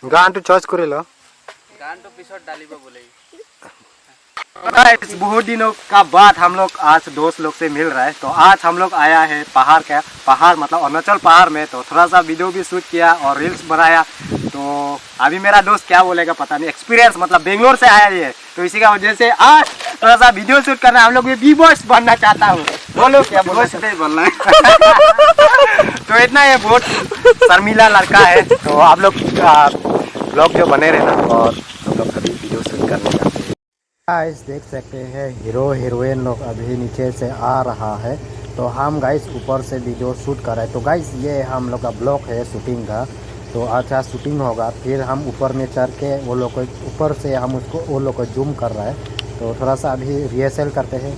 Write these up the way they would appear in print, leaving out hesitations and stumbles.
गान तो चॉइस करे लो, गान तो पिछड़ डाली बोले। गाइस बहुत दिनों का बाद हम लोग आज दोस्त लोग से मिल रहा है। तो आज हम लोग आया है पहाड़ मतलब अरुणाचल पहाड़ में। तो थोड़ा सा वीडियो भी शूट किया और रील्स बनाया। तो अभी मेरा दोस्त क्या बोलेगा पता नहीं, एक्सपीरियंस मतलब बेंगलोर से आया है, तो इसी का वजह से आज थोड़ा सा वीडियो शूट करना। हम लोग बी बॉस बनना चाहता हूँ। बोलो क्या बोलो, बनना है। तो इतना ये बहुत शर्मीला लड़का है। तो आप लोग ब्लॉग जो बने रहना और हम लोग अभी वीडियो शूट करने जाते हैं। गाइस देख सकते हैं हीरो हीरोइन लोग अभी नीचे से आ रहा है। तो हम गाइस ऊपर से वीडियो शूट कर रहे हैं। तो गाइस ये हम लोग का ब्लॉक है शूटिंग का। तो अच्छा शूटिंग होगा, फिर हम ऊपर में चढ़ के वो लोग को ऊपर से हम उसको वो लोग को जूम कर रहा है। तो थोड़ा सा अभी रिहर्सल करते हैं।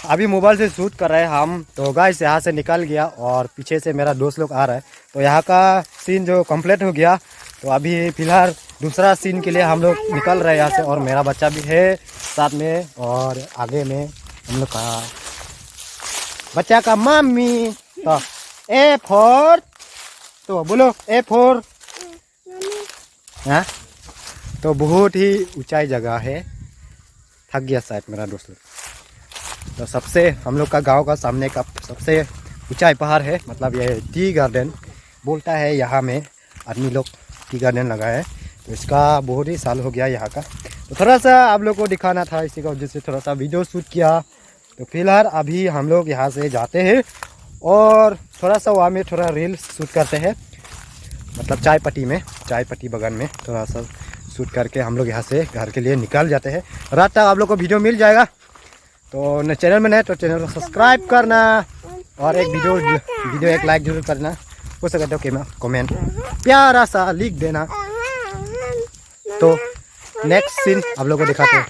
अभी मोबाइल से शूट कर रहे हैं हम। तो गाइस यहाँ से निकल गया और पीछे से मेरा दोस्त लोग आ रहा है। तो यहाँ का सीन जो कंप्लीट हो गया। तो अभी फिलहाल दूसरा सीन के लिए हम लोग निकल रहे हैं यहाँ से। और मेरा बच्चा भी है साथ में और आगे में हम लोग का बच्चा का मम्मी। तो ए फोर, तो बोलो ए फोर। हाँ तो बहुत ही ऊंचाई जगह है, थक गया शायद मेरा दोस्त लोग। तो सबसे हम लोग का गांव का सामने का सबसे ऊंचाई पहाड़ है, मतलब ये टी गार्डन बोलता है। यहाँ में आदमी लोग टी गार्डन लगाया है। तो इसका बहुत ही साल हो गया यहाँ का। तो थोड़ा सा आप लोग को दिखाना था, इसी का वजह से थोड़ा सा वीडियो शूट किया। तो फिलहाल अभी हम लोग यहाँ से जाते हैं और थोड़ा सा वहाँ में थोड़ा रील शूट करते हैं, मतलब चाय पत्ती बगान में थोड़ा सा शूट करके हम लोग यहाँ से घर के लिए निकल जाते हैं। रात तक आप लोग को वीडियो मिल जाएगा। तो चैनल में नहीं तो चैनल को सब्सक्राइब करना और एक वीडियो एक लाइक जरूर करना। हो सके तो कमेंट प्यारा सा लिख देना। तो नेक्स्ट सीन आप लोगों को दिखाते हैं।